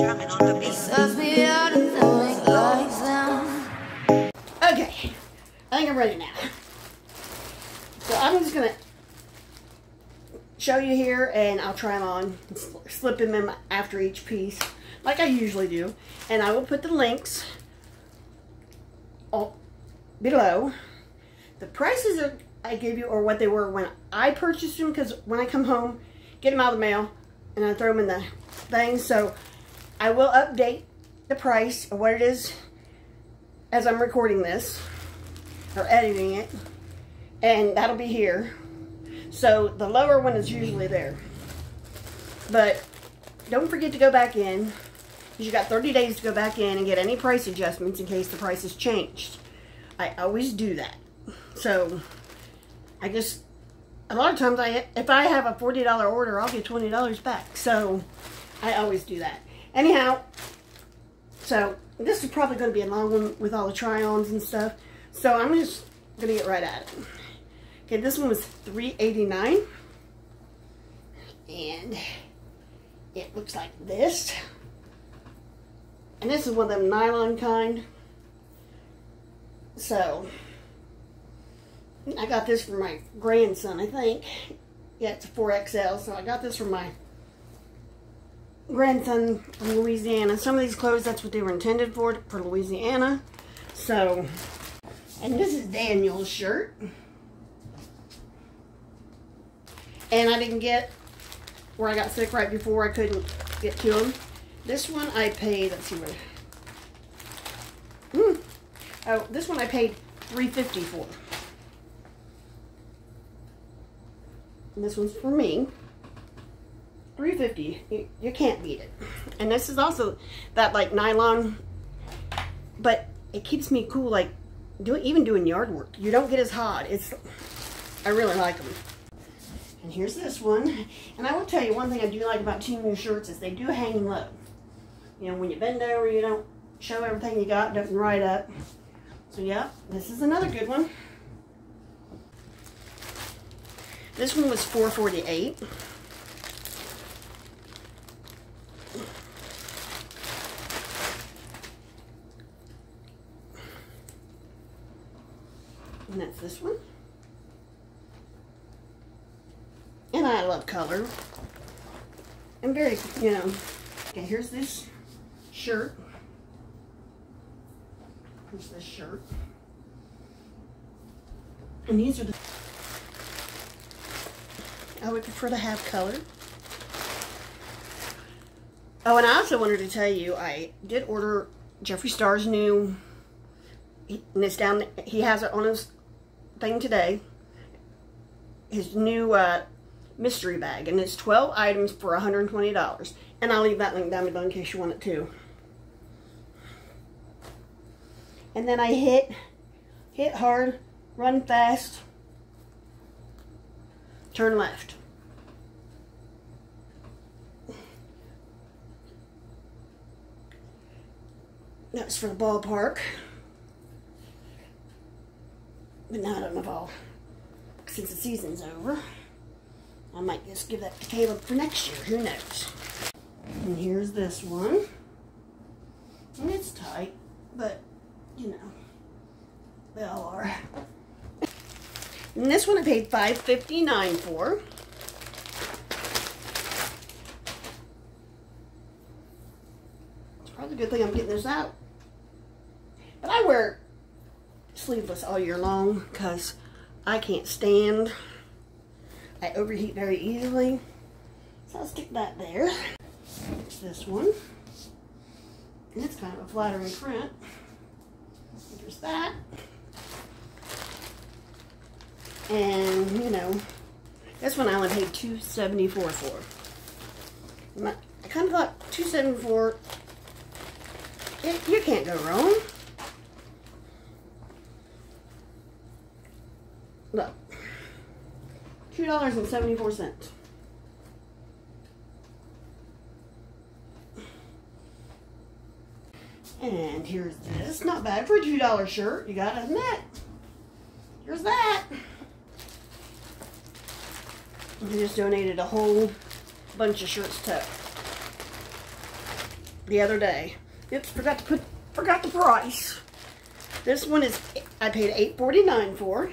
drumming on the beat. Okay, I think I'm ready now. So I'm just gonna show you here, and I'll try them on, slip them in after each piece, like I usually do. And I will put the links all below. The prices that I gave you are what they were when I purchased them, because when I come home, get them out of the mail, and I throw them in the thing. So I will update the price of what it is as I'm recording this, or editing it, and that'll be here. So the lower one is usually there. But don't forget to go back in, because you got 30 days to go back in and get any price adjustments in case the price has changed. I always do that. So I just, a lot of times, if I have a $40 order, I'll get $20 back. So I always do that. Anyhow, so this is probably going to be a long one with all the try-ons and stuff. So I'm just going to get right at it. Okay, this one was $3.89. And it looks like this. And this is one of them nylon kind. So I got this for my grandson, I think. Yeah, it's a 4XL. So I got this for my grandson from Louisiana. Some of these clothes, that's what they were intended for Louisiana. So, and this is Daniel's shirt. And I didn't get, where I got sick right before, I couldn't get to him. This one I paid, let's see what. Oh, this one I paid $3.50 for. And this one's for me. $3.50. You can't beat it. And this is also that like nylon, but it keeps me cool, like even doing yard work. You don't get as hot. I really like them. And here's this one. And I will tell you one thing I do like about Temu shirts is they do hang low. You know, when you bend over, you don't show everything you got, doesn't right up. So yeah, this is another good one. This one was $4.48. And that's this one. And I love color. I'm very, you know. Okay, here's this shirt. Here's this shirt. And these are the, I would prefer to have color. Oh, and I also wanted to tell you, I did order Jeffree Star's new, and it's down, he has it on his thing today, his new mystery bag, and it's 12 items for $120. And I'll leave that link down below in case you want it too. And then I hit hard, run fast, turn left. That's for the ballpark. But now I don't know if I'll, since the season's over, I might just give that to Caleb for next year. Who knows? And here's this one. And it's tight, but, you know, they all are. And this one I paid $5.59 for. It's probably a good thing I'm getting this out. But I wear sleeveless all year long because I can't stand. I overheat very easily. So I'll stick that there. It's this one. And it's kind of a flattering print. There's that. And, you know, this one I only paid $2.74 for. I kind of thought $2.74, you can't go wrong. Look, $2.74. And here's this. Not bad for a $2 shirt, you gotta admit. Here's that. I just donated a whole bunch of shirts to the other day. Oops, forgot the price. This one is, I paid $8.49 for.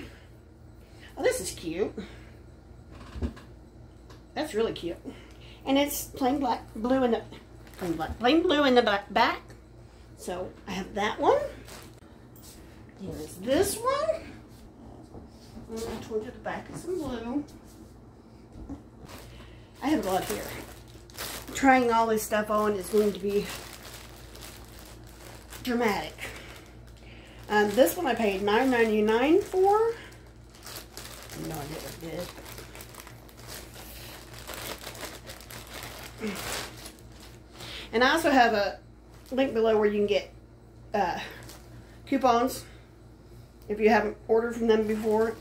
Oh, this is cute. That's really cute. And it's plain blue in the back. So I have that one. Here's this one. I'm going to turn to the back of some blue. I have a lot here. Trying all this stuff on is going to be dramatic. This one I paid $9.99 for. No idea what it is. And I also have a link below where you can get coupons if you haven't ordered from them before.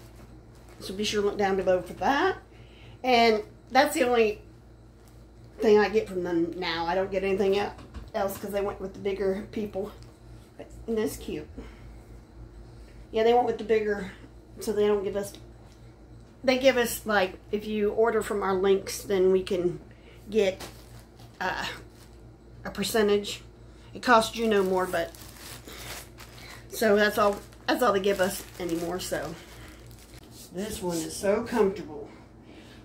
So be sure to look down below for that. And that's the only thing I get from them now. I don't get anything else because they went with the bigger people. But isn't this cute? Yeah, they went with the bigger, so they don't give us, they give us, like, if you order from our links, then we can get a percentage. It costs you no more, but, so that's all they give us anymore, so. This one is so comfortable.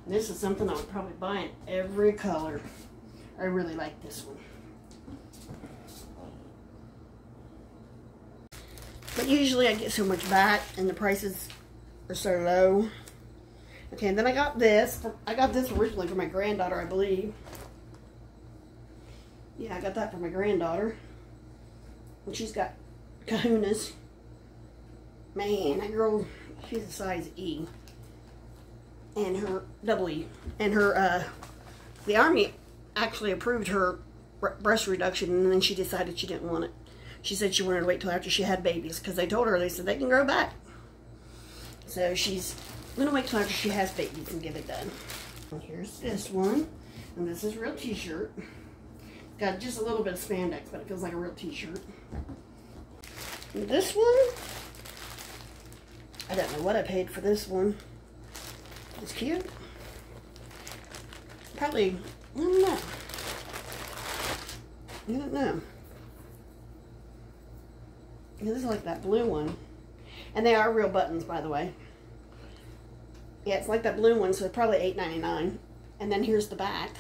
This is something I would probably buy in every color. I really like this one. But usually I get so much back and the prices are so low. Okay, and then I got this. I got this originally for my granddaughter, I believe. Yeah, I got that for my granddaughter. And she's got kahunas. Man, that girl, she's a size E. And her double E. And her, the Army actually approved her breast reduction, and then she decided she didn't want it. She said she wanted to wait till after she had babies, because they told her, they said they can grow back. So she's going to wait till after she has babies and get it done. And here's this one. And this is a real t-shirt. Got just a little bit of spandex, but it feels like a real t-shirt. And this one, I don't know what I paid for this one. It's cute. Probably, I don't know. I don't know. This is like that blue one. And they are real buttons, by the way. Yeah, it's like that blue one, so it's probably $8.99. And then here's the back.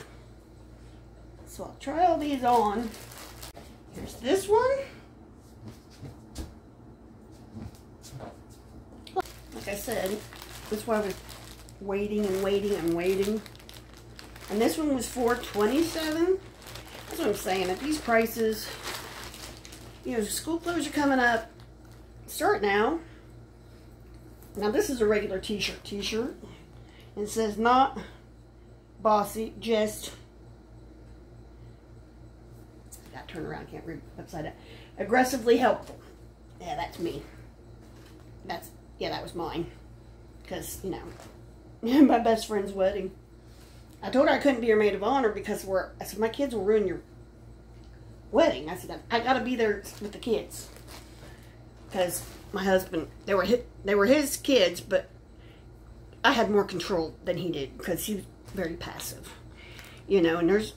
So I'll try all these on. Here's this one. Like I said, that's why I was waiting and waiting and waiting. And this one was $4.27. That's what I'm saying. At these prices, you know, school clothes are coming up. Start now. Now this is a regular t-shirt. It says not bossy, just, I gotta turn around, I can't read upside down. Aggressively helpful. Yeah, that's me. Yeah, that was mine. Because, you know, my best friend's wedding. I told her I couldn't be her maid of honor because I said, my kids will ruin your wedding. I said, I gotta be there with the kids. Because my husband, they were his kids, but I had more control than he did because he was very passive. You know, and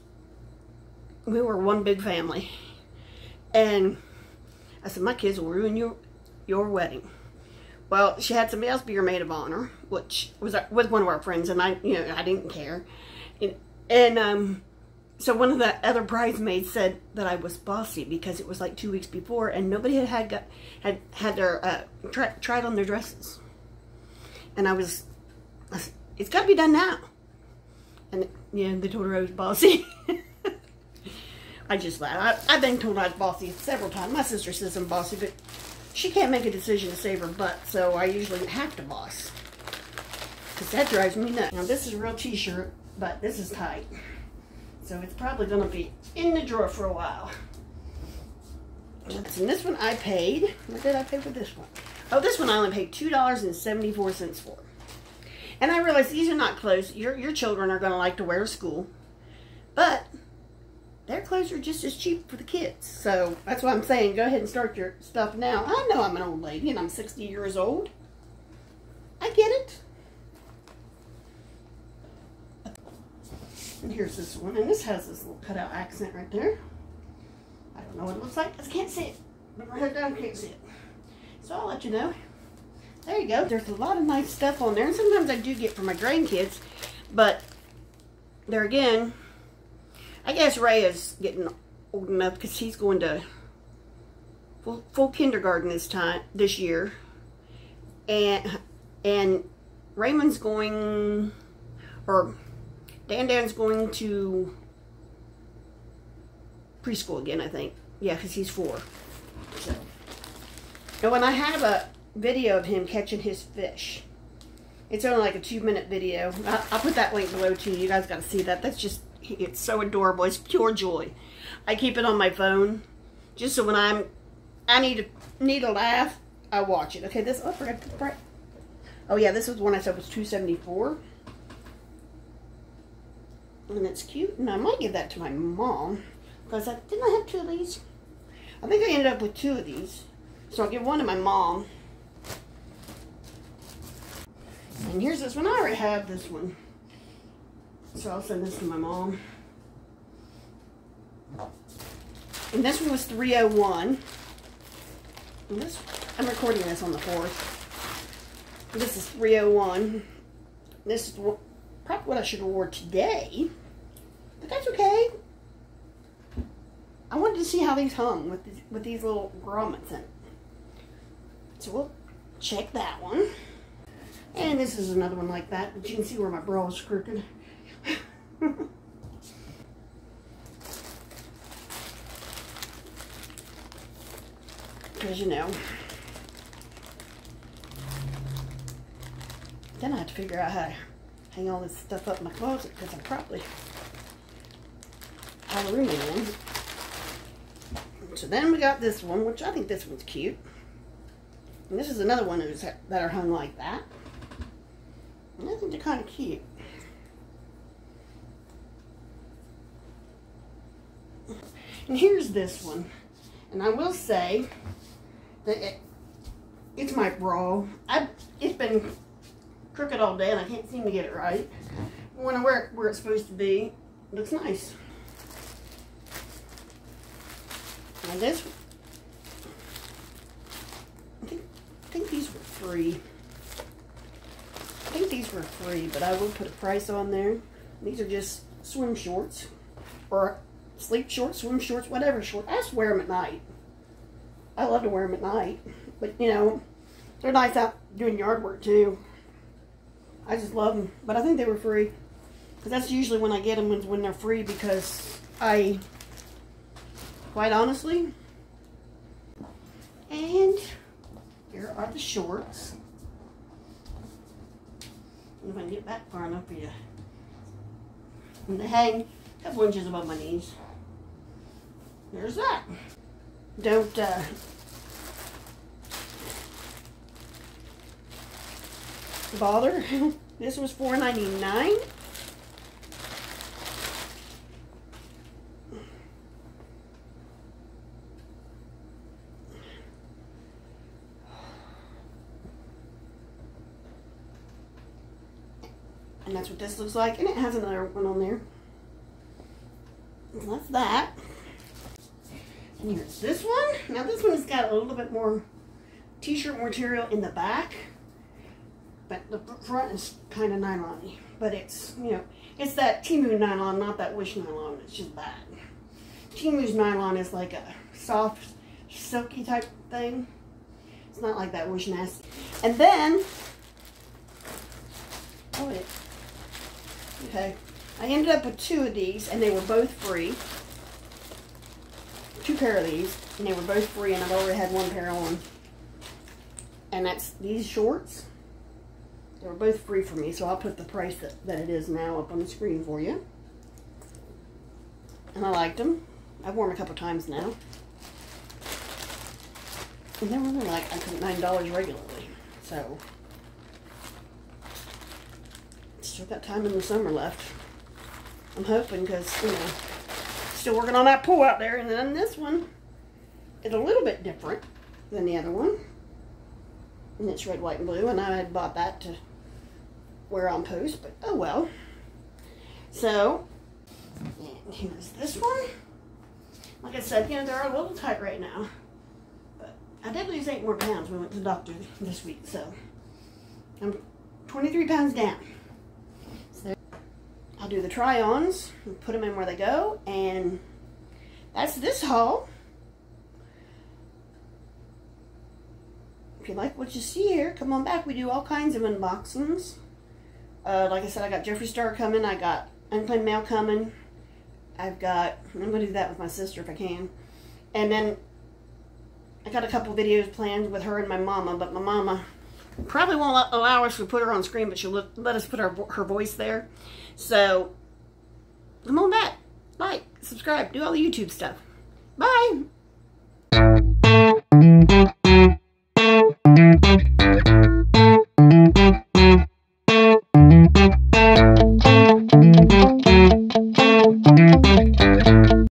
we were one big family. And I said, my kids will ruin your wedding. Well, she had somebody else be her maid of honor, which was with one of our friends, and I didn't care. And so one of the other bridesmaids said that I was bossy because it was like 2 weeks before, and nobody had their tried on their dresses. And I said, it's got to be done now. And yeah, they told her I was bossy. I just laughed. I've been told I was bossy several times. My sister says I'm bossy, but she can't make a decision to save her butt, so I usually have to boss. Because that drives me nuts. Now this is a real t-shirt, but this is tight. So it's probably going to be in the drawer for a while. And this one I paid. What did I pay for this one? Oh, this one I only paid $2.74 for. And I realize these are not clothes your children are going to like to wear to school. But their clothes are just as cheap for the kids. So that's why I'm saying go ahead and start your stuff now. I know I'm an old lady and I'm 60 years old. I get it. And here's this one. And this has this little cutout accent right there. know what it looks like. I can't see it. Put my head down, can't see it. So I'll let you know. There you go. There's a lot of nice stuff on there. And sometimes I do get for my grandkids. But there again, I guess Ray is getting old enough because he's going to full kindergarten this year. And Raymond's going, or Dandan's going to preschool again, I think. Yeah, because he's 4. So. And when I have a video of him catching his fish, it's only like a 2-minute video. I'll put that link below too. You guys got to see that. That's just, it's so adorable. It's pure joy. I keep it on my phone just so when I need a laugh, I watch it. Okay, this, oh, I forgot to print. Oh yeah, this was one I said was $2.74. And it's cute. And I might give that to my mom. Because didn't I have 2 of these? I think I ended up with 2 of these. So I'll give one to my mom. And here's this one. I already have this one. So I'll send this to my mom. And this one was $3.01. And this, I'm recording this on the 4th. This is $3.01. This is probably what I should have wore today. But that's okay. I wanted to see how these hung with these little grommets in it. So we'll check that one. And this is another one like that, but you can see where my bra is crooked. Because, you know, then I have to figure out how to hang all this stuff up in my closet because I probably have a room in. So then we got this one, which I think this one's cute. And this is another one that are hung like that. And I think they're kind of cute. And here's this one. And I will say that it's my bra. It's been crooked all day and I can't seem to get it right. When I wear it where it's supposed to be, it looks nice. Now this, I think these were free. I think these were free, but I will put a price on there. These are just swim shorts, or sleep shorts, swim shorts, whatever short. I just wear them at night. I love to wear them at night, but you know, they're nice out doing yard work too. I just love them, but I think they were free, because that's usually when I get them, when they're free, because quite honestly. And here are the shorts. If I can get back far enough for you. And they hang a couple inches above my knees. There's that. Don't bother. This was $4.99. And that's what this looks like. And it has another one on there. And that's that. And here's this one. Now this one has got a little bit more t-shirt material in the back. But the front is kind of nylon-y. But it's, you know, it's that Temu nylon, not that Wish nylon. It's just that. Temu's nylon is like a soft, silky type thing. It's not like that Wish nasty. And then, oh wait. Okay, I ended up with 2 of these, and they were both free. 2 pair of these, and they were both free, and I've already had 1 pair on. And that's these shorts. They were both free for me, so I'll put the price that it is now up on the screen for you. And I liked them. I've worn them a couple times now. And they were only like, I think, $9 regularly. So still got time in the summer left. I'm hoping, because, you know, still working on that pool out there. And then this one is a little bit different than the other one. And it's red, white, and blue. And I had bought that to wear on post, but oh well. So, and here's this one. Like I said, you know, they're a little tight right now. But I did lose 8 more pounds when I went to the doctor this week, so I'm 23 pounds down. So I'll do the try-ons, put them in where they go, and that's this haul. If you like what you see here, come on back. We do all kinds of unboxings. Like I said, I got Jeffree Star coming. I got Unclaimed Mail coming. I'm going to do that with my sister if I can. And then I got a couple videos planned with her and my mama, but my mama probably won't allow us to put her on screen, but she'll let us put her voice there. So, come on back. Like, subscribe, do all the YouTube stuff. Bye!